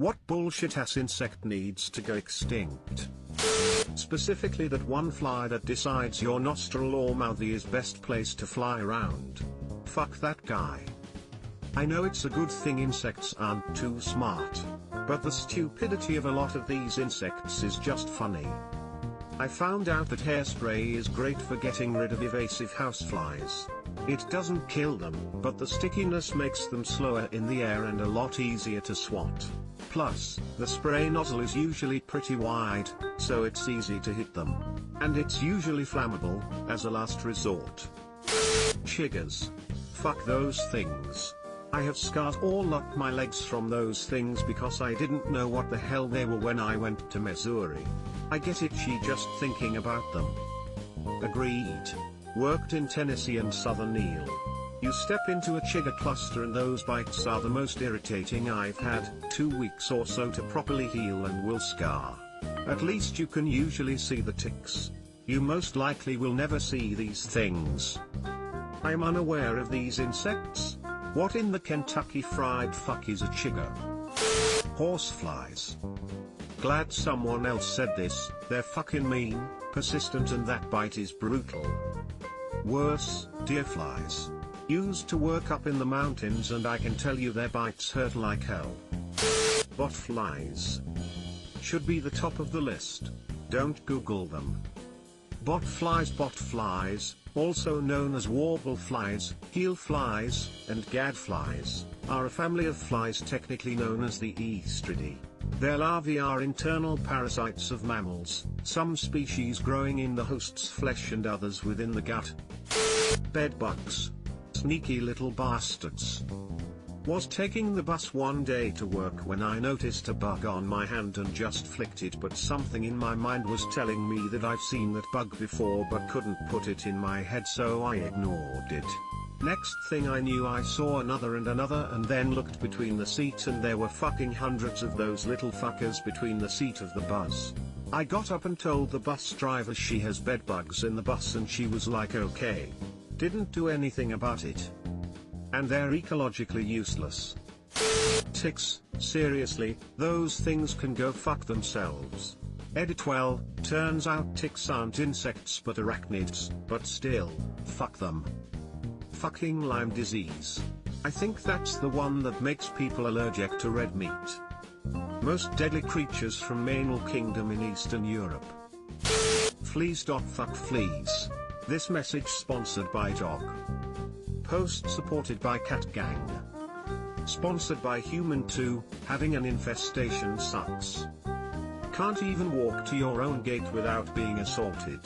What bullshit ass insect needs to go extinct? Specifically that one fly that decides your nostril or mouthy is best place to fly around. Fuck that guy. I know it's a good thing insects aren't too smart, but the stupidity of a lot of these insects is just funny. I found out that hairspray is great for getting rid of evasive houseflies. It doesn't kill them, but the stickiness makes them slower in the air and a lot easier to swat. Plus, the spray nozzle is usually pretty wide, so it's easy to hit them. And it's usually flammable, as a last resort. Chiggers. Fuck those things. I have scars all up my legs from those things because I didn't know what the hell they were when I went to Missouri. I get itchy just thinking about them. Agreed. Worked in Tennessee and Southern Eel. You step into a chigger cluster and those bites are the most irritating I've had. 2 weeks or so to properly heal and will scar. At least you can usually see the ticks. You most likely will never see these things. I'm unaware of these insects. What in the Kentucky Fried Fuck is a chigger? Horseflies. Glad someone else said this. They're fucking mean, persistent, and that bite is brutal. Worse, deerflies. Used to work up in the mountains and I can tell you their bites hurt like hell. Botflies. Should be the top of the list. Don't Google them. Botflies, also known as warble flies, heel flies, and gadflies, are a family of flies technically known as the Oestridae. Their larvae are internal parasites of mammals, some species growing in the host's flesh and others within the gut. Bedbugs. Sneaky little bastards. Was taking the bus one day to work when I noticed a bug on my hand and just flicked it, but something in my mind was telling me that I've seen that bug before but couldn't put it in my head, so I ignored it. Next thing I knew I saw another and then looked between the seats and there were fucking hundreds of those little fuckers between the seat of the bus. I got up and told the bus driver she has bedbugs in the bus and she was like okay. Didn't do anything about it. And they're ecologically useless. Ticks, seriously, those things can go fuck themselves. Edit well, turns out ticks aren't insects but arachnids, but still, fuck them. Fucking Lyme disease. I think that's the one that makes people allergic to red meat. Most deadly creatures from Animal Kingdom in Eastern Europe. Fleas. Fuck fleas. This message sponsored by Dog. Post supported by Cat Gang. Sponsored by Human 2, having an infestation sucks. Can't even walk to your own gate without being assaulted.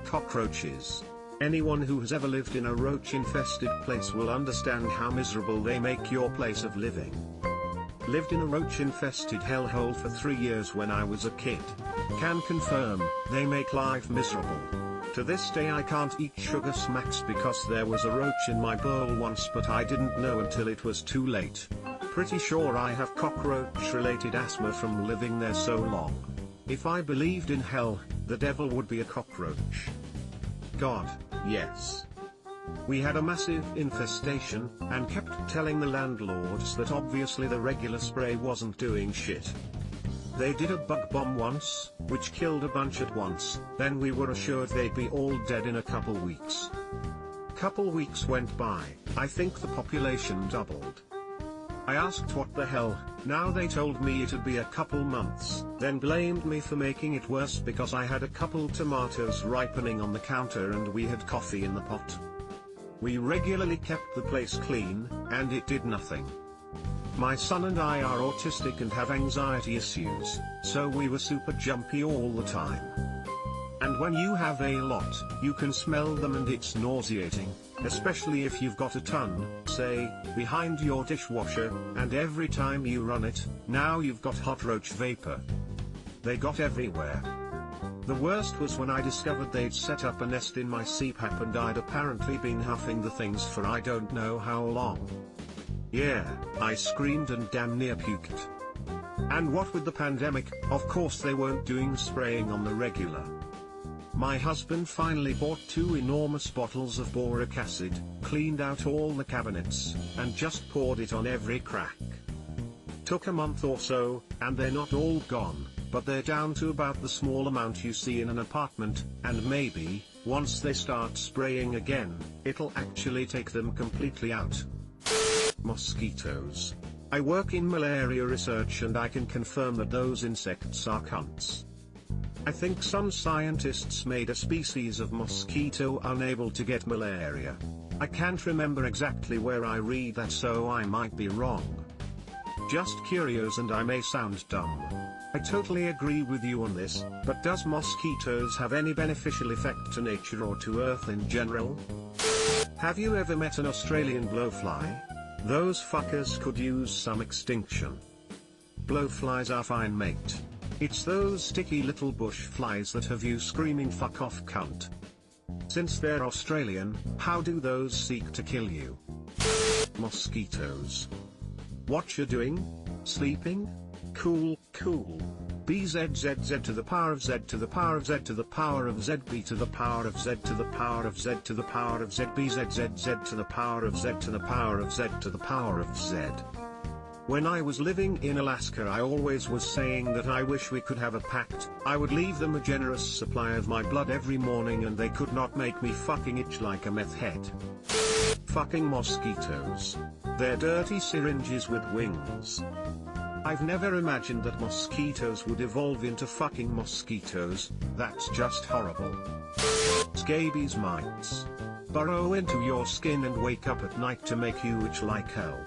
Cockroaches. Anyone who has ever lived in a roach-infested place will understand how miserable they make your place of living. Lived in a roach-infested hellhole for 3 years when I was a kid. Can confirm, they make life miserable. To this day I can't eat sugar smacks because there was a roach in my bowl once, but I didn't know until it was too late. Pretty sure I have cockroach-related asthma from living there so long. If I believed in hell, the devil would be a cockroach. God, yes. We had a massive infestation, and kept telling the landlords that obviously the regular spray wasn't doing shit. They did a bug bomb once, which killed a bunch at once, then we were assured they'd be all dead in a couple weeks. Couple weeks went by, I think the population doubled. I asked what the hell, now they told me it'd be a couple months, then blamed me for making it worse because I had a couple tomatoes ripening on the counter and we had coffee in the pot. We regularly kept the place clean, and it did nothing. My son and I are autistic and have anxiety issues, so we were super jumpy all the time. And when you have a lot, you can smell them and it's nauseating, especially if you've got a ton, say, behind your dishwasher, and every time you run it, now you've got hot roach vapor. They got everywhere. The worst was when I discovered they'd set up a nest in my CPAP and I'd apparently been huffing the things for I don't know how long. Yeah, I screamed and damn near puked. And what with the pandemic, of course they weren't doing spraying on the regular. My husband finally bought 2 enormous bottles of boric acid, cleaned out all the cabinets, and just poured it on every crack. Took a month or so, and they're not all gone, but they're down to about the small amount you see in an apartment, and maybe, once they start spraying again, it'll actually take them completely out. Mosquitoes. I work in malaria research and I can confirm that those insects are cunts. I think some scientists made a species of mosquito unable to get malaria. I can't remember exactly where I read that, so I might be wrong. Just curious, and I may sound dumb. I totally agree with you on this, but does mosquitoes have any beneficial effect to nature or to Earth in general? Have you ever met an Australian blowfly? Those fuckers could use some extinction. Blowflies are fine, mate. It's those sticky little bush flies that have you screaming fuck off cunt. Since they're Australian, how do those seek to kill you? Mosquitoes. What you doing? Sleeping? Cool, cool. BZZZ to the power of Z to the power of Z to the power of ZB to the power of Z to the power of Z to the power of ZBZZZ to the power of Z to the power of Z to the power of Z. When I was living in Alaska, I always was saying that I wish we could have a pact. I would leave them a generous supply of my blood every morning and they could not make me fucking itch like a meth head. Fucking mosquitoes. They're dirty syringes with wings. I've never imagined that mosquitoes would evolve into fucking mosquitoes. That's just horrible. Scabies mites. Burrow into your skin and wake up at night to make you itch like hell.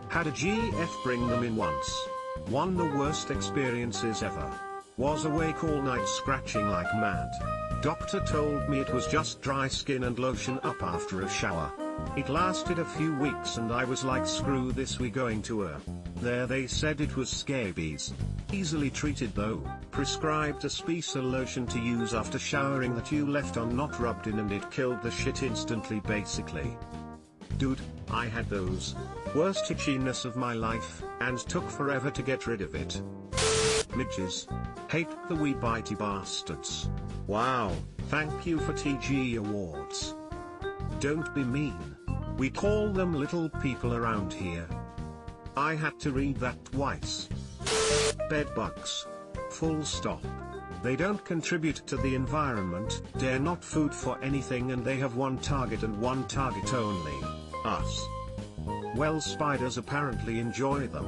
Had a GF bring them in once. One the worst experiences ever. Was awake all night scratching like mad. Doctor told me it was just dry skin and lotion up after a shower. It lasted a few weeks and I was like, screw this, we going to There they said it was scabies. Easily treated though. Prescribed a special lotion to use after showering that you left on, not rubbed in, and it killed the shit instantly basically. Dude, I had those. Worst itchiness of my life, and took forever to get rid of it. Midges. Hate the wee bitey bastards. Wow, thank you for TG awards. Don't be mean. We call them little people around here. I had to read that twice. Bedbugs. Full stop. They don't contribute to the environment, they're not food for anything, and they have one target and one target only. Us. Well, spiders apparently enjoy them.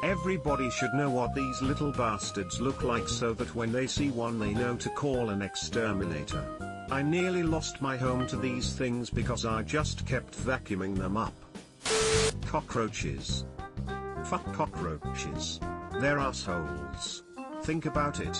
Everybody should know what these little bastards look like so that when they see one they know to call an exterminator. I nearly lost my home to these things because I just kept vacuuming them up. Cockroaches. Fuck cockroaches. They're assholes. Think about it.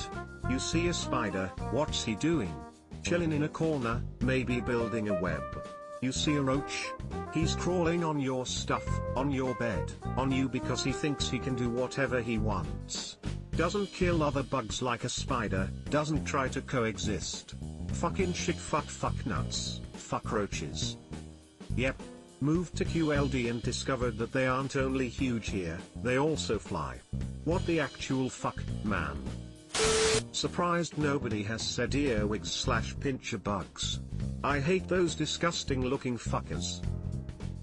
You see a spider, what's he doing? Chilling in a corner, maybe building a web. You see a roach? He's crawling on your stuff, on your bed, on you, because he thinks he can do whatever he wants. Doesn't kill other bugs like a spider, doesn't try to coexist. Fucking shit, fuck nuts, fuck roaches. Yep. Moved to QLD and discovered that they aren't only huge here, they also fly. What the actual fuck, man? Surprised nobody has said earwigs/pincher bugs. I hate those disgusting looking fuckers.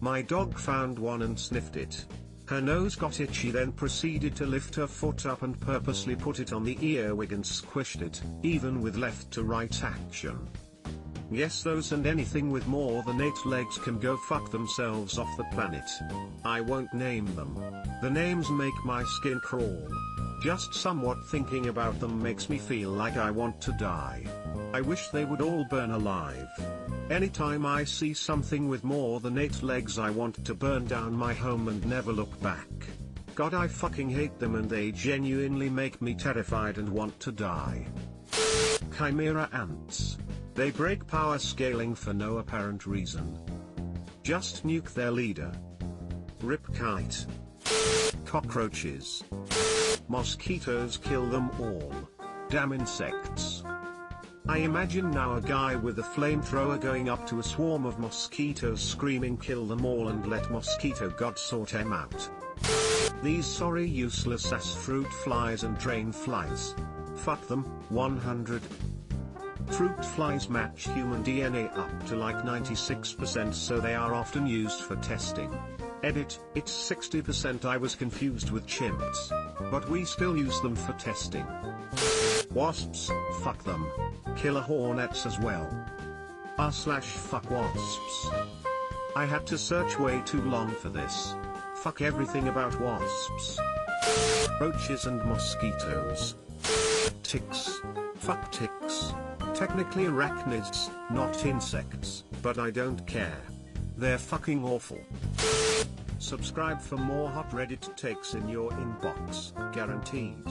My dog found one and sniffed it. Her nose got itchy, then proceeded to lift her foot up and purposely put it on the earwig and squished it, even with left to right action. Yes, those and anything with more than 8 legs can go fuck themselves off the planet. I won't name them. The names make my skin crawl. Just somewhat thinking about them makes me feel like I want to die. I wish they would all burn alive. Anytime I see something with more than 8 legs, I want to burn down my home and never look back. God, I fucking hate them, and they genuinely make me terrified and want to die. Chimera ants. They break power scaling for no apparent reason. Just nuke their leader. Ripkite. Cockroaches. Mosquitoes kill them all. Damn insects. I imagine now a guy with a flamethrower going up to a swarm of mosquitoes screaming kill them all and let mosquito god sort them out. These sorry useless ass fruit flies and drain flies. Fuck them. 100. Fruit flies match human DNA up to like 96%, so they are often used for testing. Edit, it's 60%. I was confused with chimps. But we still use them for testing. Wasps, fuck them. Killer hornets as well. r/fuck wasps. I had to search way too long for this. Fuck everything about wasps. Roaches and mosquitoes. Ticks. Fuck ticks. Technically arachnids, not insects, but I don't care. They're fucking awful. Subscribe for more hot Reddit takes in your inbox, guaranteed.